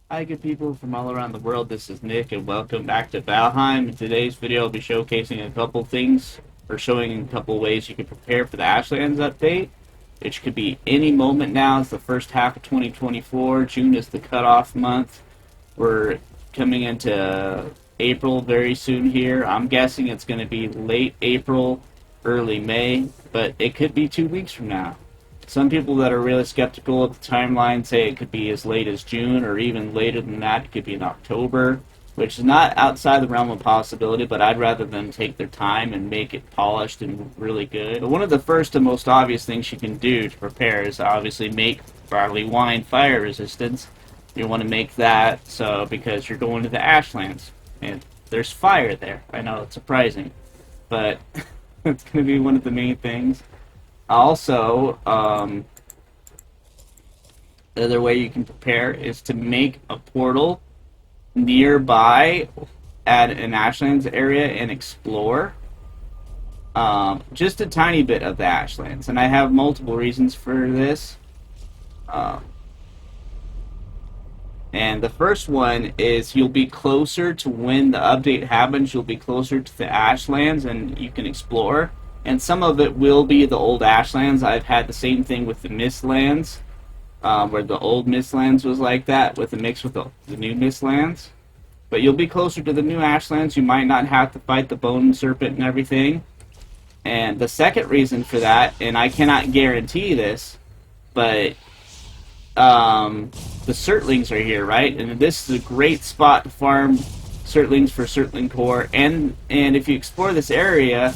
Hi, good people from all around the world. This is Nick, and welcome back to Valheim. In today's video, I'll be showcasing a couple things, or showing a couple ways you can prepare for the Ashlands update, which could be any moment now. It's the first half of 2024. June is the cutoff month. We're coming into April very soon here. I'm guessing it's going to be late April, early May, but it could be 2 weeks from now. Some people that are really skeptical of the timeline say it could be as late as June, or even later than that. It could be in October, which is not outside the realm of possibility, but I'd rather them take their time and make it polished and really good. But one of the first and most obvious things you can do to prepare is obviously make barley wine fire resistance. You want to make that so because you're going to the Ashlands, and there's fire there. I know it's surprising, but it's going to be one of the main things. Also, the other way you can prepare is to make a portal nearby at an Ashlands area and explore just a tiny bit of the Ashlands. And I have multiple reasons for this. And the first one is you'll be closer to when the update happens. You'll be closer to the Ashlands and you can explore. And some of it will be the old Ashlands. I've had the same thing with the mistlands, where the old mistlands was like that, with a mix with the new mistlands. But you'll be closer to the new Ashlands. You might not have to fight the bone serpent and everything. And the second reason for that, and I cannot guarantee this, but the Surtlings are here, right? And this is a great spot to farm Surtlings for Surtling core. And if you explore this area,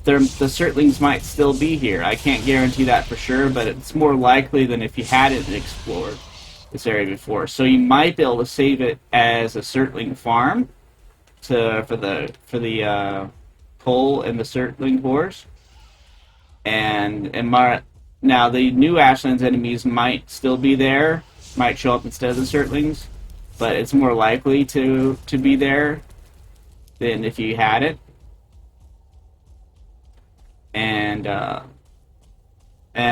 the Surtlings might still be here. I can't guarantee that for sure, but it's more likely than if you hadn't explored this area before. So you might be able to save it as a Surtling farm for the coal and the Surtling cores. Now the new Ashlands enemies might still be there, might show up instead of the Surtlings, but it's more likely to be there than if you had it. And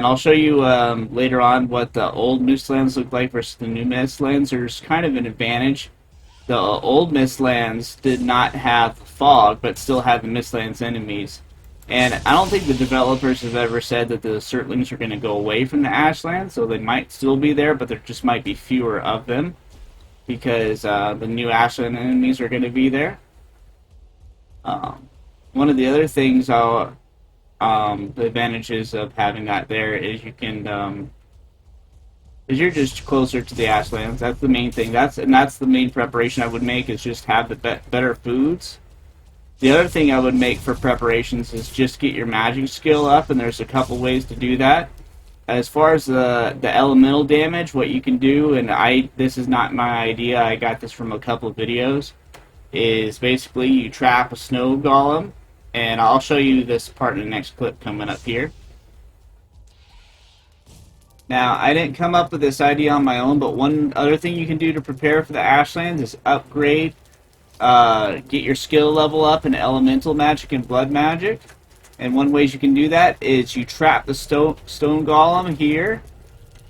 I'll show you later on what the old mistlands look like versus the new mistlands. There's kind of an advantage. The old mistlands did not have fog, but still had the mistlands enemies. And I don't think the developers have ever said that the Surtlings are going to go away from the Ashlands, so they might still be there, but there just might be fewer of them because the new Ashland enemies are going to be there. One of the other things the advantages of having that there is you can is you're just closer to the Ashlands. That's the main thing. That's the main preparation I would make, is just have the better foods. The other thing I would make for preparations is just get your magic skill up, and there's a couple ways to do that. As far as the elemental damage, what you can do, and this is not my idea, I got this from a couple of videos, is basically you trap a snow golem, and I'll show you this part in the next clip coming up here. Now, I didn't come up with this idea on my own, but one other thing you can do to prepare for the Ashlands is upgrade, get your skill level up in elemental magic and blood magic. And one way you can do that is you trap the stone golem here.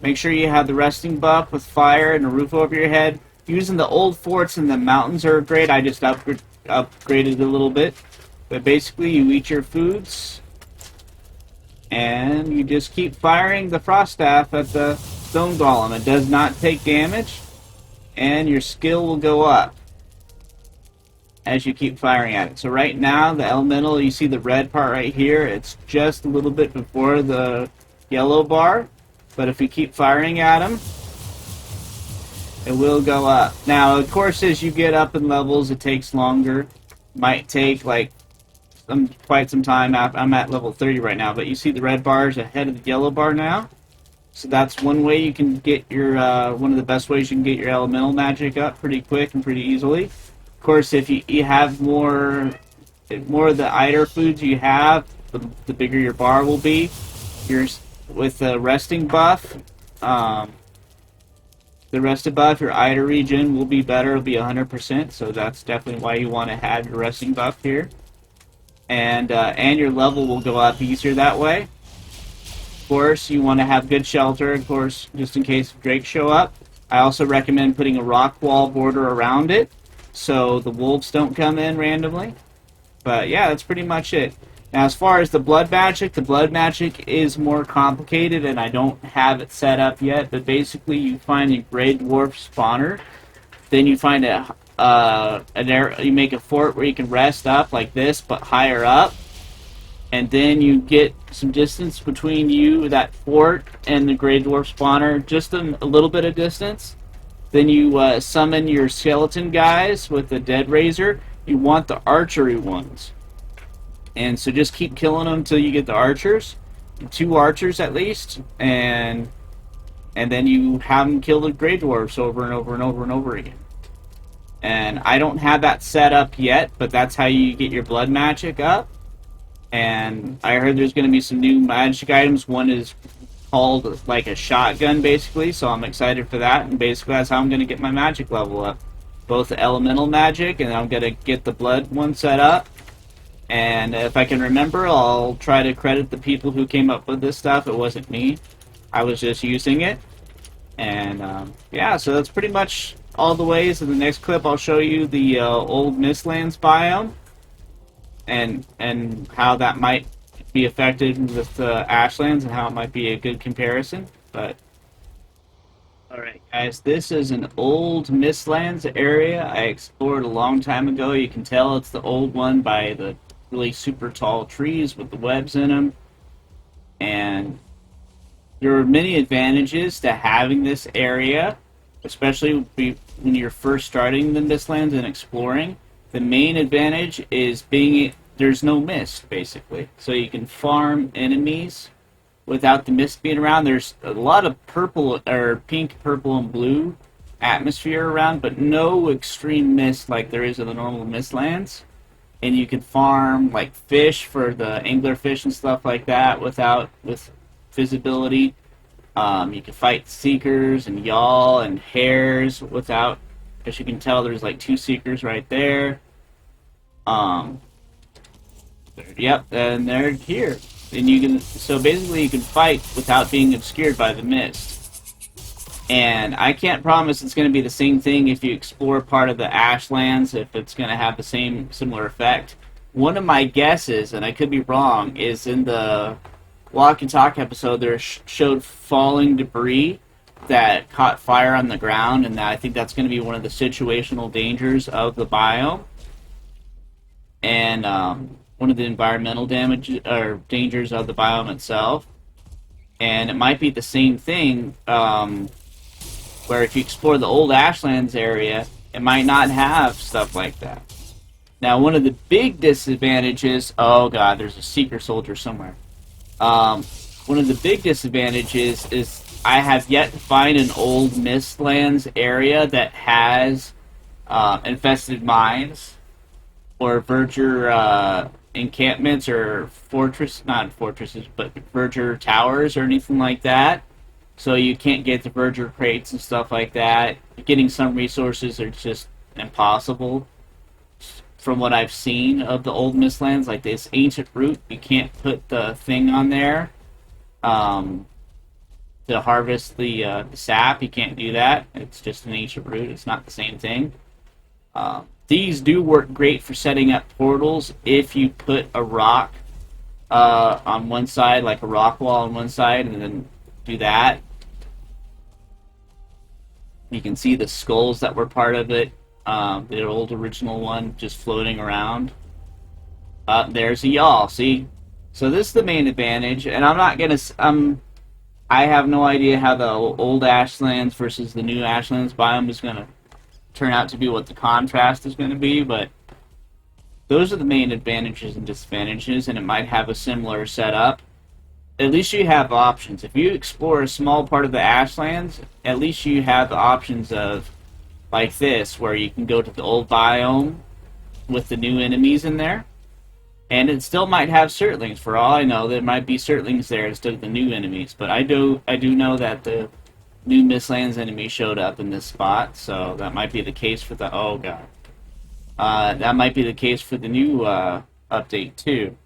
Make sure you have the resting buff with fire and a roof over your head. Using the old forts in the mountains are great. I just upgraded a little bit. But basically, you eat your foods, and you just keep firing the frost staff at the stone golem. It does not take damage, and your skill will go up as you keep firing at it. So right now, the elemental, you see the red part right here, it's just a little bit before the yellow bar, but if you keep firing at them, it will go up. Now, of course, as you get up in levels, it takes longer. Might take like quite some time. I'm at level 30 right now, but you see the red bars ahead of the yellow bar now. So that's one way you can get your one of the best ways you can get your elemental magic up pretty quick and pretty easily. Of course, if you have more of the Eider foods you have, the bigger your bar will be. With the resting buff, the rested buff, your Eider regen will be better. It'll be 100%. So that's definitely why you want to have your resting buff here. And your level will go up easier that way. Of course, you want to have good shelter, of course, just in case drakes show up. I also recommend putting a rock wall border around it so the wolves don't come in randomly. But yeah, that's pretty much it. Now, as far as the blood magic is more complicated, and I don't have it set up yet. But basically, you find a gray dwarf spawner, then you find you make a fort where you can rest up like this, but higher up, and then you get some distance between you, that fort, and the gray dwarf spawner, just a little bit of distance. Then you summon your skeleton guys with the dead razor. You want the archery ones. And so just keep killing them until you get the archers. 2 archers at least. And then you have them kill the Grey Dwarfs over and over and over and over again. And I don't have that set up yet, but that's how you get your blood magic up. And I heard there's going to be some new magic items. One is called like a shotgun, basically, so I'm excited for that. And basically that's how I'm going to get my magic level up. Both the elemental magic, and I'm going to get the blood one set up. And if I can remember, I'll try to credit the people who came up with this stuff. It wasn't me. I was just using it. And yeah, so that's pretty much all the ways. In the next clip, I'll show you the old mistlands biome and how that might be affected with ashlands and how it might be a good comparison. But alright guys, this is an old mistlands area I explored a long time ago. You can tell it's the old one by the really super tall trees with the webs in them. And there are many advantages to having this area, especially when you're first starting the mistlands and exploring. The main advantage is there's no mist, basically. So you can farm enemies without the mist being around. There's a lot of purple, or pink, purple, and blue atmosphere around, but no extreme mist like there is in the normal mistlands. And you can farm like fish for the anglerfish and stuff like that with visibility. You can fight seekers and yawl and hares without, as you can tell, there's like 2 seekers right there. Yep, and they're here. And so basically you can fight without being obscured by the mist. And I can't promise it's going to be the same thing if you explore part of the ashlands, if it's going to have the same similar effect. One of my guesses, and I could be wrong, is in the Walk and Talk episode, there showed falling debris that caught fire on the ground, and I think that's going to be one of the situational dangers of the biome. And one of the environmental dangers of the biome itself. And it might be the same thing, where if you explore the old ashlands area, it might not have stuff like that. Now, one of the big disadvantages... Oh god, there's a seeker soldier somewhere. One of the big disadvantages is I have yet to find an old mistlands area that has infested mines or verdure encampments or not fortresses, but verdure towers or anything like that. So you can't get the verdure crates and stuff like that. Getting some resources are just impossible. From what I've seen of the old mistlands, like this ancient root, you can't put the thing on there to harvest the sap. You can't do that. It's just an ancient root. It's not the same thing. These do work great for setting up portals if you put a rock on one side, like a rock wall on one side, and then do that. You can see the skulls that were part of it, the old original one, just floating around. There's a yawl, see? So this is the main advantage, and I'm not gonna... I have no idea how the old ashlands versus the new ashlands biome is gonna turn out to be, what the contrast is going to be, but those are the main advantages and disadvantages, and it might have a similar setup. At least you have options. If you explore a small part of the ashlands, at least you have the options of, like this, where you can go to the old biome with the new enemies in there, and it still might have surtlings. For all I know, there might be surtlings there instead of the new enemies, but I do know that the new mistlands enemy showed up in this spot, so that might be the case for the... Oh god. That might be the case for the new update too.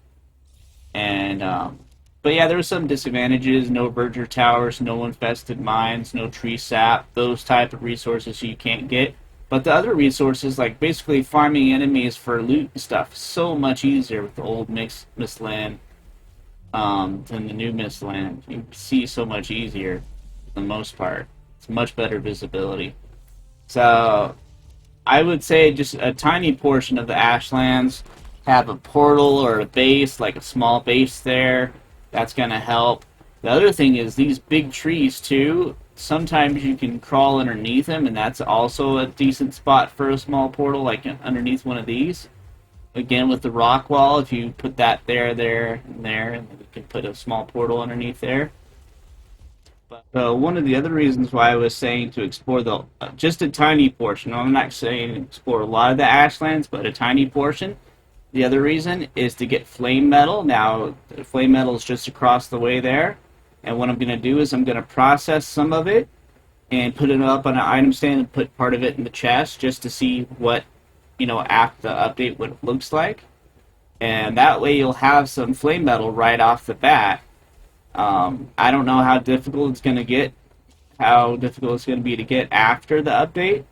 And But yeah, there were some disadvantages: no verger towers, no infested mines, no tree sap, those type of resources you can't get. But the other resources, like basically farming enemies for loot and stuff, so much easier with the old mistland than the new mistland. You see so much easier for the most part. It's much better visibility. So I would say just a tiny portion of the Ashlands have a portal or a base, like a small base there. That's going to help. The other thing is these big trees, too. Sometimes you can crawl underneath them, and that's also a decent spot for a small portal, like underneath one of these. Again, with the rock wall, if you put that there, and there, and you can put a small portal underneath there. So one of the other reasons why I was saying to explore the just a tiny portion. I'm not saying explore a lot of the ashlands, but a tiny portion. The other reason is to get flame metal. Now, the flame metal is just across the way there, and what I'm going to do is I'm going to process some of it and put it up on an item stand and put part of it in the chest just to see what after the update what it looks like, and that way you'll have some flame metal right off the bat. I don't know how difficult it's going to get, how difficult it's going to be to get after the update,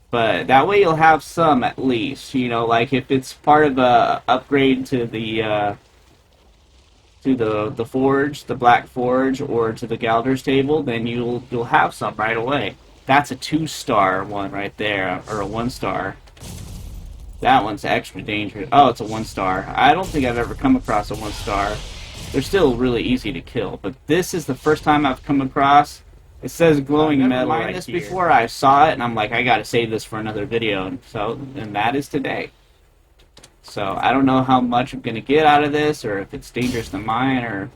but that way you'll have some at least. Like if it's part of a upgrade to the forge, the black forge, or to the Galder's table, then you'll have some right away. That's a 2-star one right there, or a 1-star. That one's extra dangerous. Oh, it's a 1-star. I don't think I've ever come across a 1-star. They're still really easy to kill, but this is the first time I've come across. It says glowing metal right this here. Before I saw it, and I'm like, I gotta save this for another video, and that is today. So I don't know how much I'm gonna get out of this, or if it's dangerous to mine,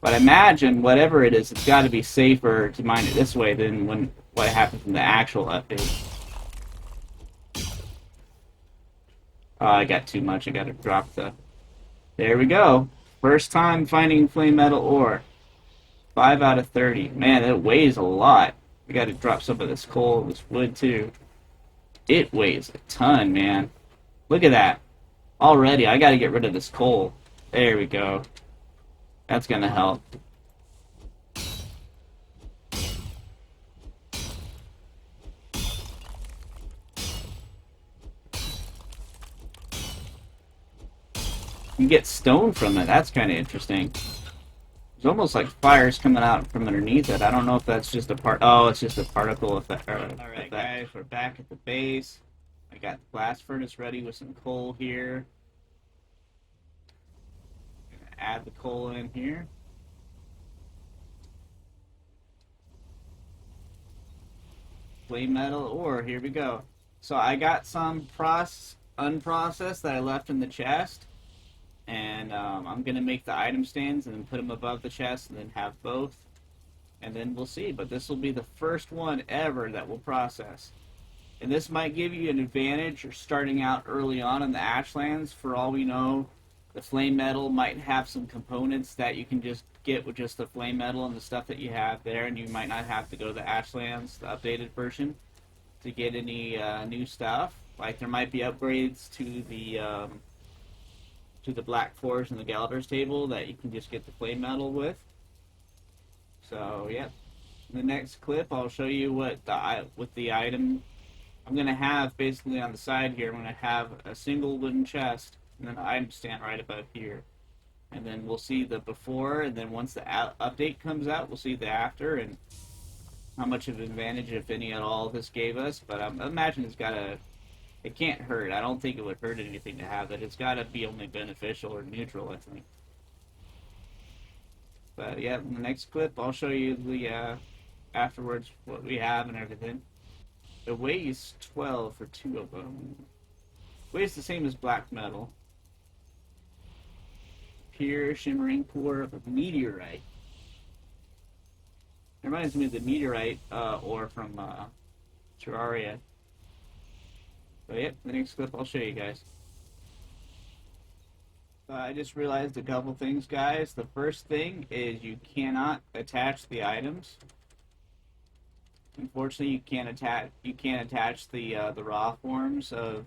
but I imagine whatever it is, it's got to be safer to mine it this way than what happens in the actual update. Oh, I got too much. I gotta drop the... There we go. First time finding flame metal ore. 5 out of 30. Man, it weighs a lot. I gotta drop some of this coal, this wood too. It weighs a ton, man. Look at that. Already, I gotta get rid of this coal. There we go. That's gonna help. You get stone from it. That's kind of interesting. There's almost like fires coming out from underneath it. I don't know if that's just a part. Oh, it's just a particle effect. Alright, guys, we're back at the base. I got the blast furnace ready with some coal here. Gonna add the coal in here. Flame metal ore. Here we go. So I got some unprocessed that I left in the chest. And I'm going to make the item stands and then put them above the chest and then have both. And then we'll see. But this will be the first one ever that we'll process. And this might give you an advantage or starting out early on in the Ashlands. For all we know, the flame metal might have some components that you can just get with just the flame metal and the stuff that you have there. And you might not have to go to the Ashlands, the updated version, to get any new stuff. Like there might be upgrades to the Black Forge and the Galder's table that you can just get the flame metal with. So, yep. In the next clip, I'll show you what with the item I'm going to have basically on the side here. I'm going to have a single wooden chest and then an item stand right above here. And then we'll see the before, and then once the update comes out, we'll see the after and how much of an advantage, if any at all, this gave us. But I imagine it can't hurt. I don't think it would hurt anything to have it. It's got to be only beneficial or neutral, I think. But yeah, in the next clip, I'll show you the afterwards what we have and everything. It weighs 12 for 2 of them. Weighs the same as black metal. Pure shimmering core of meteorite. It reminds me of the meteorite ore from Terraria. But yep, the next clip I'll show you guys. I just realized a couple things, guys. The first thing is you cannot attach the items. Unfortunately, you can't attach the raw forms you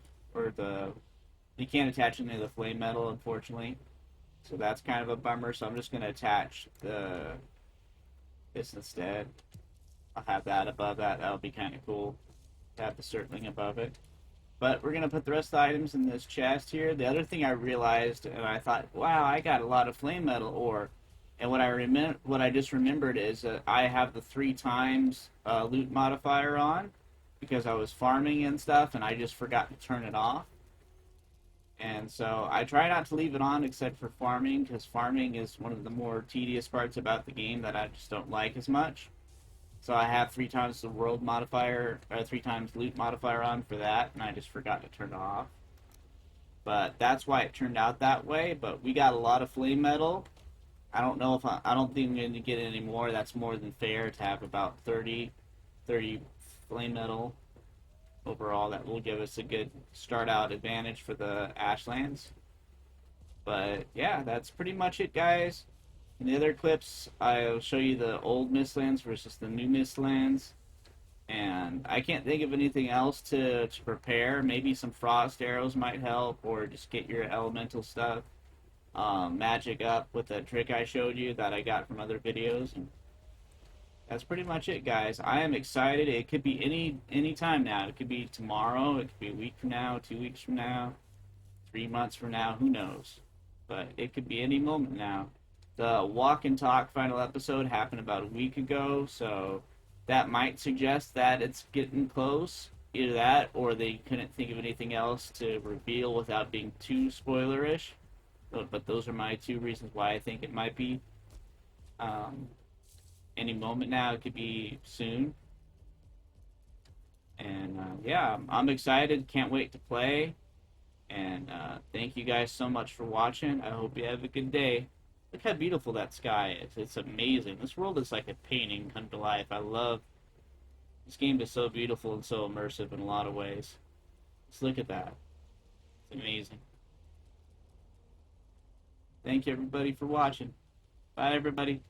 can't attach any of the flame metal, unfortunately. So that's kind of a bummer. So I'm just going to attach this instead. I'll have that above that. That'll be kind of cool to have the circling above it. But we're going to put the rest of the items in this chest here. The other thing I realized, and I thought, wow, I got a lot of flame metal ore. And what I just remembered is that I have the 3 times loot modifier on because I was farming and stuff, and I just forgot to turn it off. And so I try not to leave it on except for farming, because farming is one of the more tedious parts about the game that I just don't like as much. So I have 3 times the world modifier, or 3 times loot modifier on for that, and I just forgot to turn it off. But that's why it turned out that way. But we got a lot of flame metal. I don't know if I don't think I'm going to get any more. That's more than fair to have about 30 flame metal overall. That will give us a good start out advantage for the Ashlands. But yeah, that's pretty much it, guys. In the other clips, I'll show you the old mistlands versus the new mistlands. And I can't think of anything else to prepare. Maybe some frost arrows might help, or just get your elemental stuff magic up with the trick I showed you that I got from other videos. And that's pretty much it, guys. I am excited. It could be any time now. It could be tomorrow. It could be a week from now, 2 weeks from now, 3 months from now. Who knows? But it could be any moment now. The walk and talk final episode happened about a week ago, so that might suggest that it's getting close. Either that, or they couldn't think of anything else to reveal without being too spoilerish. But those are my 2 reasons why I think it might be any moment now. It could be soon. And yeah, I'm excited. Can't wait to play. And thank you guys so much for watching. I hope you have a good day. Look how beautiful that sky is. It's amazing. This world is like a painting come to life. I love this game. Is so beautiful and so immersive in a lot of ways. Just look at that. It's amazing. Thank you, everybody, for watching. Bye, everybody.